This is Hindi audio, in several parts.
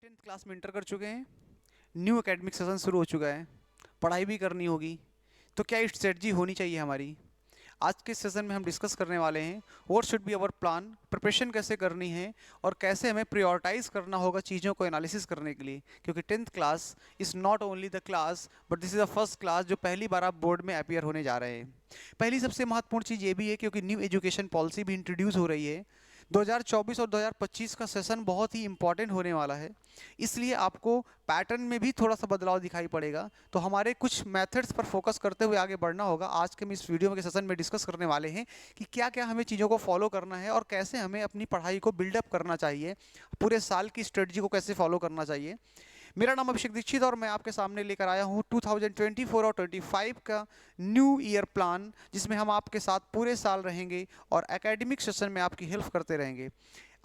टेंथ क्लास में इंटर कर चुके हैं, न्यू एकेडमिक सेशन शुरू हो चुका है, पढ़ाई भी करनी होगी। तो क्या स्ट्रेटजी होनी चाहिए हमारी? आज के सेशन में हम डिस्कस करने वाले हैं what should be our plan, preparation कैसे करनी है और कैसे हमें प्रायोरिटाइज करना होगा चीज़ों को एनालिसिस करने के लिए। क्योंकि tenth class is not only the class but this is the first class जो पहली बार आप बोर्ड में अपीयर होने जा रहे हैं। पहली सबसे महत्वपूर्ण चीज़ ये भी है क्योंकि न्यू एजुकेशन पॉलिसी भी इंट्रोड्यूस हो रही है। 2024 और 2025 का सेशन बहुत ही इंपॉर्टेंट होने वाला है, इसलिए आपको पैटर्न में भी थोड़ा सा बदलाव दिखाई पड़ेगा। तो हमारे कुछ मेथड्स पर फोकस करते हुए आगे बढ़ना होगा। आज के हम इस वीडियो के सेशन में डिस्कस करने वाले हैं कि क्या क्या हमें चीज़ों को फॉलो करना है और कैसे हमें अपनी पढ़ाई को बिल्डअप करना चाहिए, पूरे साल की स्ट्रेटजी को कैसे फॉलो करना चाहिए। मेरा नाम अभिषेक दीक्षित और मैं आपके सामने लेकर आया हूँ 2024 और 25 का न्यू ईयर प्लान, जिसमें हम आपके साथ पूरे साल रहेंगे और एकेडमिक सेशन में आपकी हेल्प करते रहेंगे।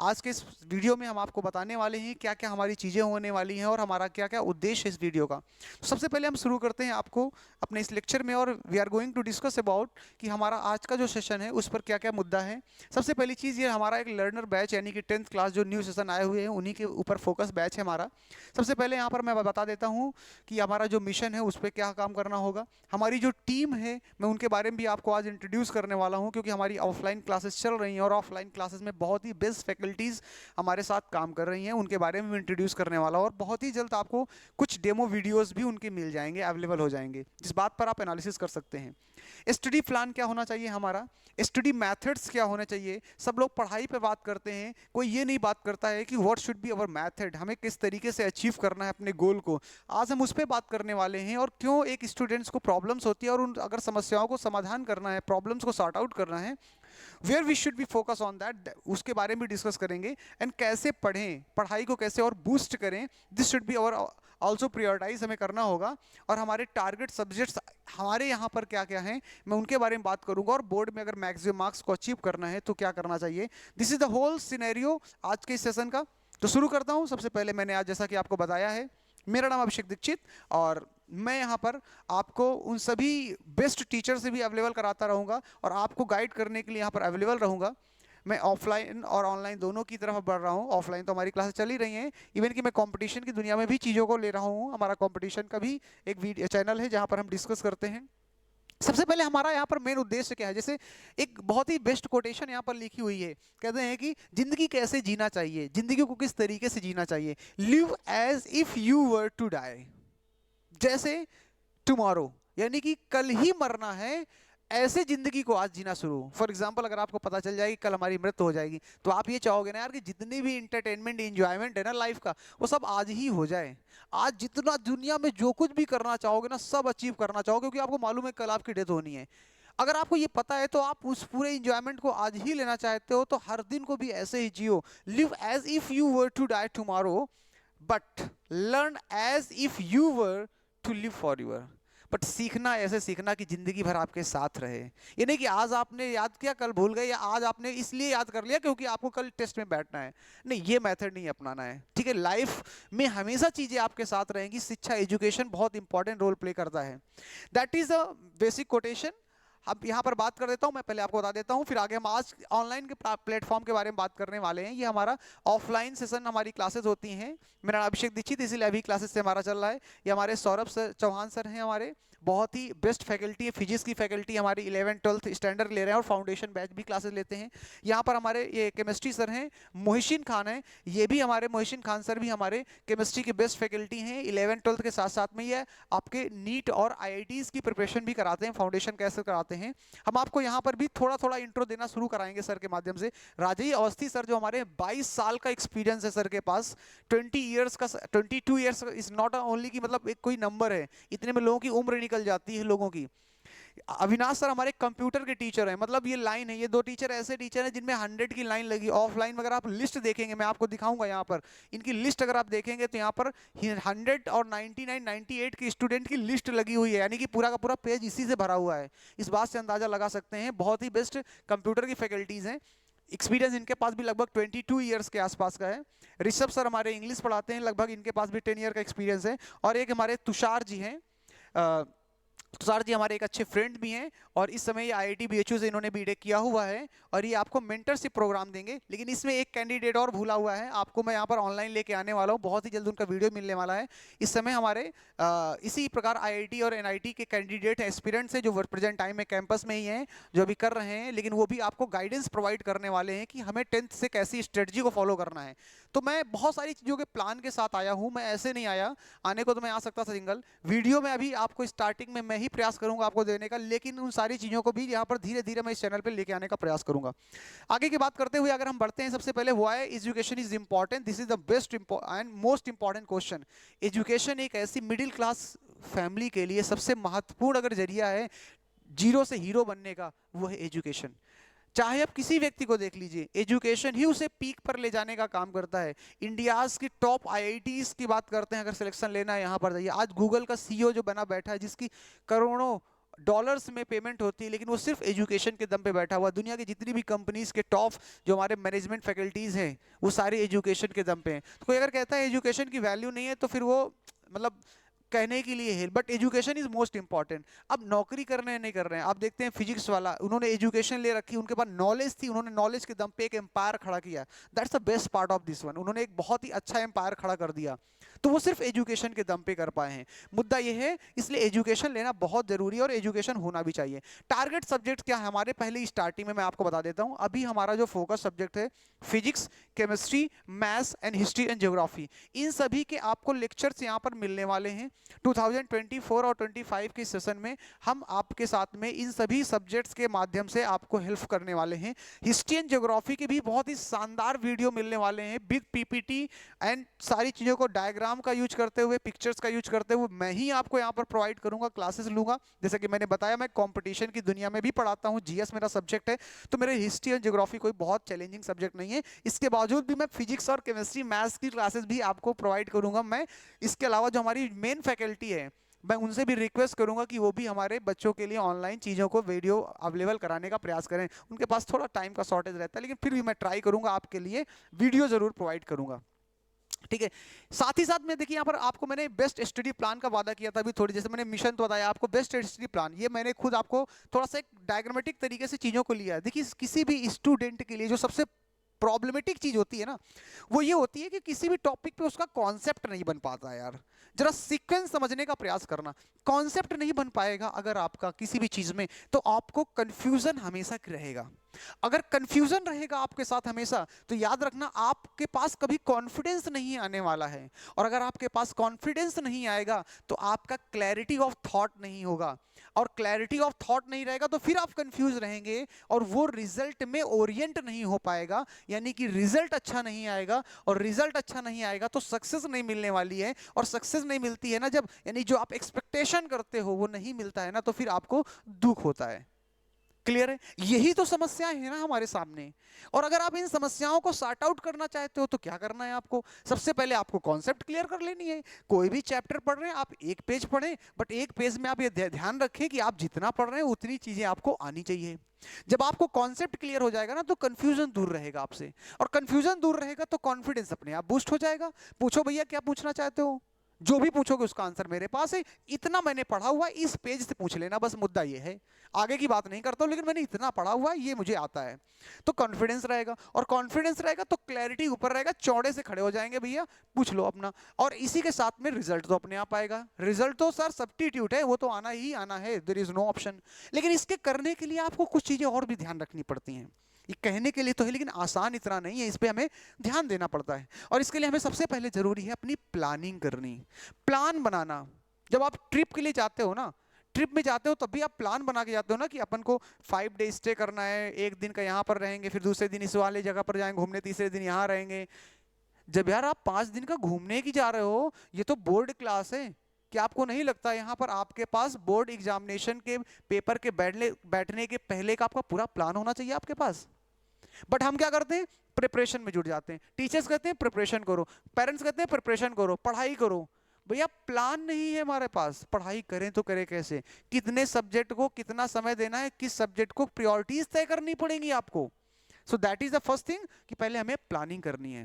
आज के इस वीडियो में हम आपको बताने वाले हैं क्या क्या हमारी चीज़ें होने वाली हैं और हमारा क्या क्या उद्देश्य है इस वीडियो का। तो सबसे पहले हम शुरू करते हैं आपको अपने इस लेक्चर में, और we are going to discuss about कि हमारा आज का जो सेशन है उस पर क्या क्या मुद्दा है। सबसे पहली चीज़ ये हमारा एक लर्नर बैच यानी कि टेंथ क्लास जो न्यू सेशन आए हुए हैं उन्हीं के ऊपर फोकस बैच है हमारा। सबसे पहले यहाँ पर मैं बता देता हूँ कि हमारा जो मिशन है उस पर क्या काम करना होगा। हमारी जो टीम है मैं उनके बारे में भी आपको आज इंट्रोड्यूस करने वाला हूँ, क्योंकि हमारी ऑफलाइन क्लासेस चल रही हैं और ऑफलाइन क्लासेस में बहुत ही बेस्ट फैकल्टीज़ हमारे साथ काम कर रही हैं, उनके बारे में भी इंट्रोड्यूस करने वाला हूँ। और बहुत ही जल्द आपको कुछ डेमो वीडियोस भी उनके मिल जाएंगे, अवेलेबल हो जाएंगे, जिस बात पर आप एनालिसिस कर सकते हैं। स्टडी प्लान क्या होना चाहिए हमारा, स्टडी मेथड्स क्या होने चाहिए। सब लोग पढ़ाई पे बात करते हैं, कोई ये नहीं बात करता है कि what should be our method, हमें किस तरीके से अचीव करना है अपने गोल को। आज हम उस पर बात करने वाले हैं और क्यों एक स्टूडेंट्स को प्रॉब्लम्स होती है और उन अगर समस्याओं को समाधान करना है, प्रॉब्लम्स को सॉर्ट आउट करना है, where we should be focus on that, उसके बारे में डिस्कस करेंगे। एंड कैसे पढ़ें, पढ़ाई को कैसे और बूस्ट करें, this should be our also prioritize हमें करना होगा। और हमारे टारगेट सब्जेक्ट्स हमारे यहाँ पर क्या क्या हैं मैं उनके बारे में बात करूंगा, और बोर्ड में अगर मैक्सिमम मार्क्स को अचीव करना है तो क्या करना चाहिए। This is the whole scenario आज के इस सेशन का। तो शुरू करता हूँ। सबसे पहले मैंने आज जैसा कि आपको बताया है, मेरा नाम अभिषेक दीक्षित और मैं यहाँ पर आपको उन सभी बेस्ट टीचर से भी अवेलेबल कराता रहूँगा और आपको गाइड करने के लिए यहाँ पर अवेलेबल रहूँगा। मैं ऑफलाइन और ऑनलाइन दोनों की तरफ बढ़ रहा हूँ। ऑफलाइन तो हमारी क्लासेस चल ही रही हैं, इवन कि मैं कंपटीशन की दुनिया में भी चीज़ों को ले रहा हूँ। हमारा कंपटीशन का भी एक वीडियो चैनल है जहाँ पर हम डिस्कस करते हैं। सबसे पहले हमारा यहाँ पर मेन उद्देश्य क्या है, जैसे एक बहुत ही बेस्ट कोटेशन यहाँ पर लिखी हुई है, कहते हैं कि जिंदगी कैसे जीना चाहिए, जिंदगी को किस तरीके से जीना चाहिए। Live as if you were to die, जैसे टुमारो यानी कि कल ही मरना है, ऐसे जिंदगी को आज जीना शुरू। फॉर एग्जाम्पल अगर आपको पता चल जाएगी कल हमारी मृत्यु हो जाएगी, तो आप ये चाहोगे ना यार कि जितनी भी इंटरटेनमेंट इंजॉयमेंट है ना लाइफ का, वो सब आज ही हो जाए। आज जितना दुनिया में जो कुछ भी करना चाहोगे ना सब अचीव करना चाहोगे, क्योंकि आपको मालूम है कल आपकी डेथ होनी है। अगर आपको ये पता है तो आप उस पूरे इंजॉयमेंट को आज ही लेना चाहते हो, तो हर दिन को भी ऐसे ही जियो। Live as if you were to die tomorrow but learn as if you were to live forever. But सीखना ऐसे सीखना कि जिंदगी भर आपके साथ रहे। ये नहीं कि आज आपने याद किया कल भूल गए, या आज आपने इसलिए याद कर लिया क्योंकि आपको कल टेस्ट में बैठना है। नहीं, ये मेथड नहीं अपनाना है। ठीक है, लाइफ में हमेशा चीजें आपके साथ रहेंगी। शिक्षा, एजुकेशन बहुत इंपॉर्टेंट रोल प्ले करता है। That is the basic quotation. अब यहाँ पर बात कर देता हूँ, मैं पहले आपको बता देता हूँ, फिर आगे हम आज ऑनलाइन के प्लेटफॉर्म के बारे में बात करने वाले हैं। ये हमारा ऑफलाइन सेशन हमारी क्लासेस होती हैं। मेरा नाम अभिषेक दीक्षित, इसीलिए अभी क्लासेस से हमारा चल रहा है। ये हमारे सौरभ सर चौहान सर हैं, हमारे बहुत ही बेस्ट फैकल्टी है। फिजिक्स की फैकल्टी हमारी 11th-12th स्टैंडर्ड ले रहे हैं और फाउंडेशन बैच भी क्लासेस लेते हैं। यहाँ पर हमारे ये केमिस्ट्री सर हैं, मोहिशीन खान हैं। ये भी हमारे मोहिशीन खान सर भी हमारे केमिस्ट्री के बेस्ट फैकल्टी हैं। 11th-12th के साथ साथ में ये आपके नीट और IITs की प्रिपरेशन भी कराते हैं, फाउंडेशन कैसे कराते हैं। हम आपको यहाँ पर भी थोड़ा थोड़ा इंट्रो देना शुरू कराएंगे सर के माध्यम से। राजेश अवस्थी सर जो हमारे 22 साल का एक्सपीरियंस है सर के पास, 20 ईयर्स का, 22 ईयर्स इज नॉट ओनली कि मतलब एक कोई नंबर है, इतने में लोगों की उम्र निकल जाती है लोगों की। अविनाश सर हमारे कंप्यूटर के टीचर हैं, मतलब ये लाइन है, ये दो टीचर ऐसे टीचर हैं जिनमें 100 की लाइन लगी। ऑफलाइन में अगर आप लिस्ट देखेंगे, मैं आपको दिखाऊंगा यहाँ पर इनकी लिस्ट, अगर आप देखेंगे तो यहाँ पर 100 और 99 98 की स्टूडेंट की लिस्ट लगी हुई है, यानी कि पूरा का पूरा पेज इसी से भरा हुआ है। इस बात से अंदाजा लगा सकते हैं बहुत ही बेस्ट कंप्यूटर की फैकल्टीज हैं। एक्सपीरियंस इनके पास भी लगभग 22 ईयर्स के आसपास का है। ऋषभ सर हमारे इंग्लिश पढ़ाते हैं, लगभग इनके पास भी 10 ईयर का एक्सपीरियंस है। और एक हमारे तुषार जी हैं, तुषार जी हमारे एक अच्छे फ्रेंड भी हैं और इस समय ये आईआईटी बीएचयू से इन्होंने बीटेक किया हुआ है और ये आपको मेंटरशिप प्रोग्राम देंगे। लेकिन इसमें एक कैंडिडेट और भूला हुआ है, आपको मैं यहाँ पर ऑनलाइन लेके आने वाला हूँ, बहुत ही जल्द उनका वीडियो मिलने वाला है। इस समय हमारे इसी प्रकार आईआईटी और एनआईटी के कैंडिडेट एस्पिरेंट्स हैं जो प्रेजेंट टाइम में कैंपस में ही हैं, जो अभी कर रहे हैं, लेकिन वो भी आपको गाइडेंस प्रोवाइड करने वाले हैं कि हमें 10th से कैसी स्ट्रेटजी को फॉलो करना है। तो मैं बहुत सारी चीज़ों के प्लान के साथ आया हूँ, मैं ऐसे नहीं आया, आने को तो मैं आ सकता था सिंगल वीडियो में। अभी आपको स्टार्टिंग में मैं ही प्रयास करूंगा आपको देने का, लेकिन उन सारी चीज़ों को भी यहाँ पर धीरे धीरे मैं इस चैनल पर लेके आने का प्रयास करूंगा। आगे की बात करते हुए अगर हम बढ़ते हैं, सबसे पहले why education is important, this is the best and most important question. Education एक ऐसी मिडिल क्लास फैमिली के लिए सबसे महत्वपूर्ण अगर जरिया है जीरो से हीरो बनने का, वो है एजुकेशन। चाहे आप किसी व्यक्ति को देख लीजिए, एजुकेशन ही उसे पीक पर ले जाने का काम करता है। इंडियाज की टॉप आईआईटीज की बात करते हैं, अगर सिलेक्शन लेना है यहाँ पर जाइए। आज गूगल का सीईओ जो बना बैठा है, जिसकी करोड़ों डॉलर्स में पेमेंट होती है, लेकिन वो सिर्फ एजुकेशन के दम पे बैठा हुआ। दुनिया की जितनी भी कंपनीज के टॉप जो हमारे मैनेजमेंट फैकल्टीज हैं, वो सारे एजुकेशन के दम पे हैं। तो कोई अगर कहता है एजुकेशन की वैल्यू नहीं है, तो फिर वो मतलब कहने के लिए है, but education is most important. अब नौकरी कर रहे हैं नहीं कर रहे हैं, आप देखते हैं फिजिक्स वाला, उन्होंने एजुकेशन ले रखी, उनके पास नॉलेज थी, उन्होंने नॉलेज के दम पे एक एम्पायर खड़ा किया। That's the best part of this one, उन्होंने एक बहुत ही अच्छा एम्पायर खड़ा कर दिया। तो वो सिर्फ एजुकेशन के दम पे कर पाए हैं। मुद्दा ये है, इसलिए एजुकेशन लेना बहुत जरूरी है और एजुकेशन होना भी चाहिए। टारगेट सब्जेक्ट क्या है हमारे, पहले स्टार्टिंग में मैं आपको बता देता हूं। अभी हमारा जो फोकस सब्जेक्ट है physics, chemistry, maths and history and geography, इन सभी के आपको लेक्चर्स यहाँ पर मिलने वाले हैं। 2024 और 25 के सेशन में हम आपके साथ में इन सभी सब्जेक्ट्स के माध्यम से आपको हेल्प करने वाले हैं। हिस्ट्री एंड ज्योग्राफी के भी बहुत ही शानदार वीडियो मिलने वाले हैं विद पीपीटी एंड सारी चीज़ों को डायग्राम का यूज करते हुए, पिक्चर्स का यूज करते हुए मैं ही आपको यहाँ पर प्रोवाइड करूंगा, क्लासेस लूंगा। जैसे कि मैंने बताया, मैं कंपटीशन की दुनिया में भी पढ़ाता हूँ, जीएस मेरा सब्जेक्ट है, तो मेरे हिस्ट्री एंड ज्योग्राफी कोई बहुत चैलेंजिंग सब्जेक्ट नहीं है। इसके बावजूद भी मैं फिजिक्स और केमिस्ट्री, मैथ्स की क्लासेस भी आपको प्रोवाइड करूंगा मैं। इसके अलावा जो हमारी मेन फैकल्टी है, मैं उनसे भी रिक्वेस्ट करूंगा कि वो भी हमारे बच्चों के लिए ऑनलाइन चीज़ों को वीडियो अवेलेबल कराने का प्रयास करें। उनके पास थोड़ा टाइम का शॉर्टेज रहता है, लेकिन फिर भी मैं ट्राई करूंगा, आपके लिए वीडियो जरूर प्रोवाइड करूंगा। ठीक है, साथ ही साथ में देखिए यहाँ पर आपको मैंने बेस्ट स्टडी प्लान का वादा किया था अभी थोड़ी, जैसे मैंने मिशन तो बताया आपको, बेस्ट स्टडी प्लान ये मैंने खुद आपको थोड़ा सा एक डायग्रामेटिक तरीके से चीज़ों को लिया है। देखिए किसी भी स्टूडेंट के लिए जो सबसे प्रॉब्लमेटिक चीज होती है ना, वो ये होती है कि किसी भी टॉपिक पे उसका कॉन्सेप्ट नहीं बन पाता है। यार जरा सीक्वेंस समझने का प्रयास करना, कॉन्सेप्ट नहीं बन पाएगा अगर आपका किसी भी चीज में, तो आपको कंफ्यूजन हमेशा रहेगा। अगर कंफ्यूजन रहेगा आपके साथ हमेशा, तो याद रखना आपके पास कभी कॉन्फिडेंस नहीं आने वाला है। और अगर आपके पास कॉन्फिडेंस नहीं आएगा, तो आपका क्लैरिटी ऑफ थॉट नहीं होगा, और क्लैरिटी ऑफ थॉट नहीं रहेगा तो फिर आप कंफ्यूज रहेंगे और वो रिजल्ट में ओरिएंट नहीं हो पाएगा, यानी कि रिजल्ट अच्छा नहीं आएगा। और रिजल्ट अच्छा नहीं आएगा तो सक्सेस नहीं मिलने वाली है, और सक्सेस नहीं मिलती है ना जब, यानी जो आप एक्सपेक्टेशन करते हो वो नहीं मिलता है ना, तो फिर आपको दुख होता है। क्लियर है, यही तो समस्याएं है ना हमारे सामने। और अगर आप इन समस्याओं को सॉर्ट आउट करना चाहते हो तो क्या करना है आपको, सबसे पहले आपको कॉन्सेप्ट क्लियर कर लेनी है। कोई भी चैप्टर पढ़ रहे हैं आप, एक पेज पढ़ें, बट एक पेज में आप ये ध्यान रखें कि आप जितना पढ़ रहे हैं उतनी चीजें आपको आनी चाहिए। जब आपको कॉन्सेप्ट क्लियर हो जाएगा ना, तो कंफ्यूजन दूर रहेगा आपसे, और कंफ्यूजन दूर रहेगा तो कॉन्फिडेंस अपने आप बूस्ट हो जाएगा। पूछो भैया क्या पूछना चाहते हो, जो भी पूछोगे उसका आंसर मेरे पास है, इतना मैंने पढ़ा हुआ है, इस पेज से पूछ लेना, बस मुद्दा ये है। आगे की बात नहीं करता हूं, लेकिन मैंने इतना पढ़ा हुआ है, ये मुझे आता है। तो कॉन्फिडेंस रहेगा, और कॉन्फिडेंस रहेगा तो क्लैरिटी ऊपर रहेगा, चौड़े से खड़े हो जाएंगे भैया पूछ लो अपना। और इसी के साथ में रिजल्ट तो अपने आप आएगा। रिजल्ट तो सर सब्स्टिट्यूट है, वो तो आना ही आना है, देयर इज नो ऑप्शन। लेकिन इसके करने के लिए आपको कुछ चीजें और भी ध्यान रखनी पड़ती हैं। ये कहने के लिए तो है, लेकिन आसान इतना नहीं है, इस पे हमें ध्यान देना पड़ता है। और इसके लिए हमें सबसे पहले जरूरी है अपनी प्लानिंग करनी, प्लान बनाना। जब आप ट्रिप के लिए जाते हो ना, ट्रिप में जाते हो तब भी आप प्लान बना के जाते हो ना, कि अपन को 5 डे स्टे करना है, एक दिन का यहाँ पर रहेंगे, फिर दूसरे दिन इस वाले जगह पर जाएंगे घूमने, तीसरे दिन यहाँ रहेंगे। जब यार आप 5 दिन का घूमने की जा रहे हो, ये तो बोर्ड क्लास है। क्या आपको नहीं लगता यहाँ पर आपके पास बोर्ड एग्जामिनेशन के पेपर के बैठने के पहले का आपका पूरा प्लान होना चाहिए आपके पास? बट हम क्या करते हैं, प्रिपरेशन में जुट जाते हैं। टीचर्स कहते हैं प्रिपरेशन करो, पेरेंट्स कहते हैं प्रिपरेशन करो, पढ़ाई करो। भैया प्लान नहीं है हमारे पास, पढ़ाई करें तो करें कैसे, कितने सब्जेक्ट को कितना समय देना है, किस सब्जेक्ट को प्रायोरिटीज तय करनी पड़ेंगी आपको। So that is the first thing, कि पहले हमें प्लानिंग करनी है।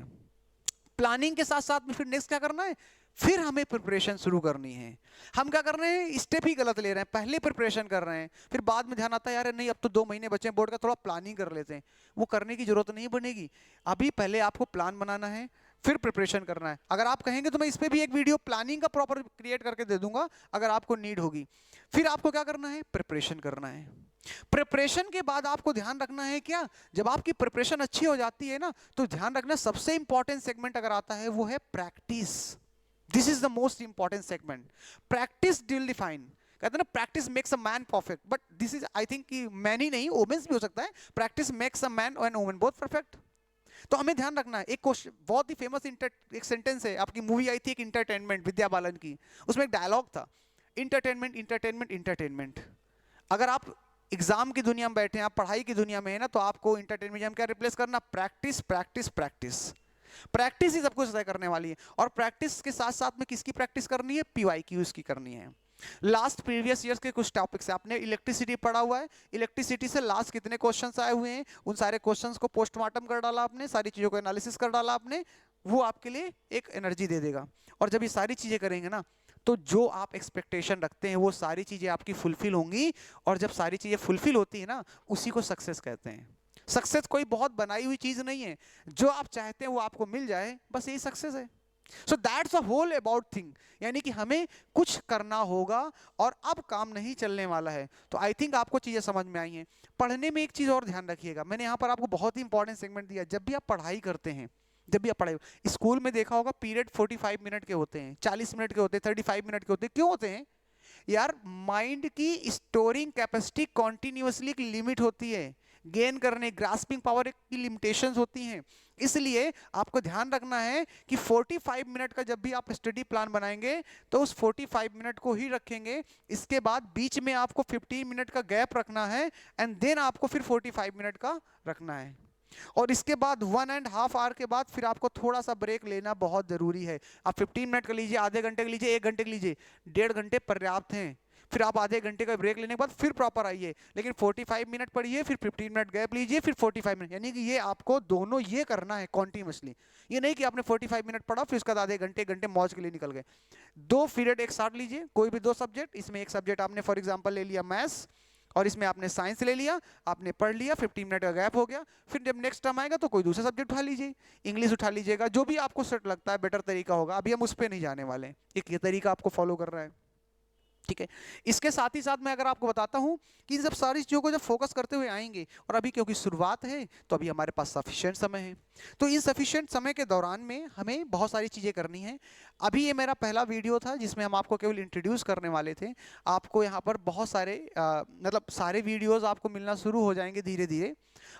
प्लानिंग के साथ साथ में फिर नेक्स्ट क्या करना है, फिर हमें प्रिपरेशन शुरू करनी है। हम क्या कर रहे हैं, स्टेप ही गलत ले रहे हैं, पहले प्रिपरेशन कर रहे हैं, फिर बाद में ध्यान आता है यार नहीं अब तो 2 महीने बचे हैं बोर्ड का, थोड़ा प्लानिंग कर लेते हैं। वो करने की जरूरत नहीं बनेगी। अभी पहले आपको प्लान बनाना है, फिर प्रिपरेशन करना है। अगर आप कहेंगे तो मैं इस पे भी एक वीडियो प्लानिंग का प्रॉपर क्रिएट करके दे दूंगा अगर आपको नीड होगी। फिर आपको क्या करना है, प्रिपरेशन करना है। प्रिपरेशन के बाद आपको ध्यान रखना है क्या, जब आपकी प्रिपरेशन अच्छी हो जाती है ना, तो ध्यान रखना सबसे इंपॉर्टेंट सेगमेंट अगर आता है वो है practice. This is the most important segment. Practice will define, कहते हैं ना practice makes a man perfect, but this is I think कि मैन ही नहीं, वुमेन्स भी हो सकता है, practice makes a man and woman both perfect. तो हमें ध्यान रखना है, एक क्वेश्चन बहुत ही फेमस एक सेंटेंस है, आपकी मूवी आई थी एक इंटरटेनमेंट विद्या बालन की, उसमें एक डायलॉग था, इंटरटेनमेंट इंटरटेनमेंट इंटरटेनमेंट। अगर आप एग्जाम की दुनिया में बैठे हैं, आप पढ़ाई की दुनिया में है ना, तो आपको इंटरटेनमेंट क्या रिप्लेस करना, प्रैक्टिस प्रैक्टिस प्रैक्टिस। प्रैक्टिस ही सब कुछ तय करने वाली है। और प्रैक्टिस के साथ साथ में किसकी प्रैक्टिस करनी है, PYQs की करनी है। लास्ट प्रीवियस ईयर्स के कुछ टॉपिक्स, आपने इलेक्ट्रिसिटी पढ़ा हुआ है, इलेक्ट्रिसिटी से लास्ट कितने क्वेश्चंस आए हुए हैं, उन सारे क्वेश्चंस को पोस्टमार्टम कर डाला आपने, सारी चीजों को एनालिसिस कर डाला आपने, वो आपके लिए एक एनर्जी दे देगा। और जब ये सारी चीजें करेंगे ना, तो जो आप एक्सपेक्टेशन रखते हैं वो सारी चीजें आपकी फुलफिल होंगी। और जब सारी चीजें फुलफिल होती है ना, उसी को सक्सेस कहते हैं। सक्सेस कोई बहुत बनाई हुई चीज नहीं है, जो आप चाहते हैं वो आपको मिल जाए, बस यही सक्सेस है। So that's a whole about thing, यानी कि हमें कुछ करना होगा और अब काम नहीं चलने वाला है। तो आई थिंक आपको चीजें समझ में आई हैं। पढ़ने में एक चीज और ध्यान रखिएगा, मैंने यहाँ पर आपको बहुत ही इंपॉर्टेंट सेगमेंट दिया। जब भी आप पढ़ाई करते हैं, जब भी आप पढ़ाई, स्कूल में देखा होगा पीरियड 45 मिनट के होते हैं, 40 मिनट के होते हैं, 35 मिनट के होते हैं। क्यों होते हैं यार, माइंड की स्टोरिंग कैपेसिटी कॉन्टिन्यूसली एक लिमिट होती है, गेन करने ग्रास्पिंग पावर की लिमिटेशंस होती हैं। इसलिए आपको ध्यान रखना है कि 45 मिनट का जब भी आप स्टडी प्लान बनाएंगे तो उस 45 मिनट को ही रखेंगे। इसके बाद बीच में आपको 15 मिनट का गैप रखना है, एंड देन आपको फिर 45 मिनट का रखना है। और इसके बाद 1.5 आवर के बाद फिर आपको थोड़ा सा ब्रेक लेना बहुत जरूरी है। आप 15 मिनट का लीजिए, आधे घंटे का लीजिए, 1 घंटे का लीजिए, 1.5 घंटे पर्याप्त हैं। फिर आप आधे घंटे का ब्रेक लेने के बाद फिर प्रॉपर आइए, लेकिन 45 मिनट पढ़िए, फिर 15 मिनट गैप लीजिए, फिर 45 मिनट, यानी कि ये आपको दोनों ये करना है कॉन्टिन्यूसली। ये नहीं कि आपने 45 मिनट पढ़ा फिर उसके बाद आधे घंटे 1 घंटे मौज के लिए निकल गए। 2 पीरियड एक साथ लीजिए, कोई भी 2 सब्जेक्ट, इसमें एक सब्जेक्ट आपने फॉर एग्जाम्पल ले लिया मैथ्स, और इसमें आपने साइंस ले लिया, आपने पढ़ लिया, 15 मिनट का गैप हो गया। फिर जब नेक्स्ट टाइम आएगा तो कोई दूसरा सब्जेक्ट उठा लीजिए, इंग्लिश उठा लीजिएगा, जो भी आपको सेट लगता है बेटर तरीका होगा। अभी हम उस पर नहीं जाने वाले, एक ये तरीका आपको फॉलो कर रहा है, ठीक है। इसके साथ ही साथ मैं अगर आपको बताता हूं कि इन सब सारी चीज़ों को जब फोकस करते हुए आएंगे, और अभी क्योंकि शुरुआत है तो अभी हमारे पास सफिशिएंट समय है, तो इन सफिशिएंट समय के दौरान में हमें बहुत सारी चीज़ें करनी है। अभी ये मेरा पहला वीडियो था जिसमें हम आपको केवल इंट्रोड्यूस करने वाले थे। आपको यहाँ पर बहुत सारे मतलब सारे वीडियोज़ आपको मिलना शुरू हो जाएंगे धीरे धीरे।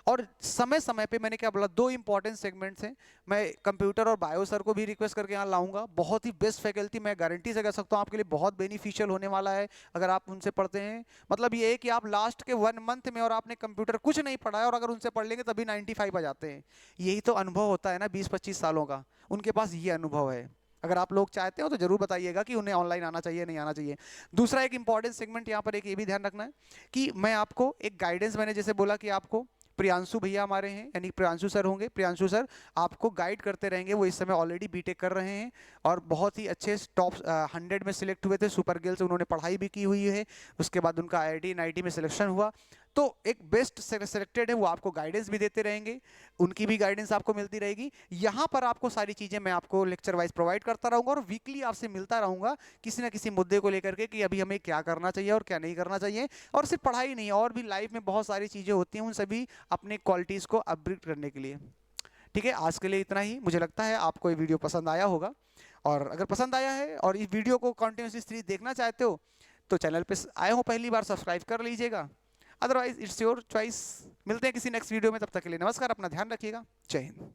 और समय समय पे मैंने क्या बोला, 2 इंपॉर्टेंट सेगमेंट्स हैं। मैं कंप्यूटर और बायो सर को भी रिक्वेस्ट करके यहाँ लाऊंगा, बहुत ही बेस्ट फैकल्टी, मैं गारंटी से कह सकता हूँ आपके लिए बहुत बेनिफिशियल होने वाला है अगर आप उनसे पढ़ते हैं। मतलब ये है कि आप लास्ट के 1 मंथ में और आपने कंप्यूटर कुछ नहीं पढ़ा है और अगर उनसे पढ़ लेंगे तभी 95 आ जाते हैं। यही तो अनुभव होता है ना 20-25 सालों का, उनके पास ये अनुभव है। अगर आप लोग चाहते हो तो जरूर बताइएगा कि उन्हें ऑनलाइन आना चाहिए नहीं आना चाहिए। दूसरा एक इंपॉर्टेंट सेगमेंट यहाँ पर एक ये भी ध्यान रखना है कि मैं आपको एक गाइडेंस, मैंने जैसे बोला कि आपको प्रियांशु भैया हमारे हैं, यानी प्रियांशु सर होंगे, प्रियांशु सर आपको गाइड करते रहेंगे। वो इस समय ऑलरेडी बीटेक कर रहे हैं और बहुत ही अच्छे टॉप 100 में सिलेक्ट हुए थे, सुपर गर्ल्स उन्होंने पढ़ाई भी की हुई है, उसके बाद उनका IIT NIT में सिलेक्शन हुआ। तो एक बेस्ट सेलेक्टेड है, वो आपको गाइडेंस भी देते रहेंगे, उनकी भी गाइडेंस आपको मिलती रहेगी। यहाँ पर आपको सारी चीज़ें मैं आपको लेक्चर वाइज प्रोवाइड करता रहूँगा और वीकली आपसे मिलता रहूँगा किसी ना किसी मुद्दे को लेकर के कि अभी हमें क्या करना चाहिए और क्या नहीं करना चाहिए। और सिर्फ पढ़ाई नहीं, और भी लाइफ में बहुत सारी चीज़ें होती हैं, उन सभी अपने क्वालिटीज़ को अपग्रेड करने के लिए। ठीक है, आज के लिए इतना ही। मुझे लगता है आपको ये वीडियो पसंद आया होगा, और अगर पसंद आया है और इस वीडियो को कंटिन्यूसली सीरीज देखना चाहते हो तो चैनल पे आए हो पहली बार, सब्सक्राइब कर लीजिएगा, अदरवाइज इट्स योर चॉइस। मिलते हैं किसी नेक्स्ट वीडियो में, तब तक के लिए नमस्कार, अपना ध्यान रखिएगा, जय हिंद।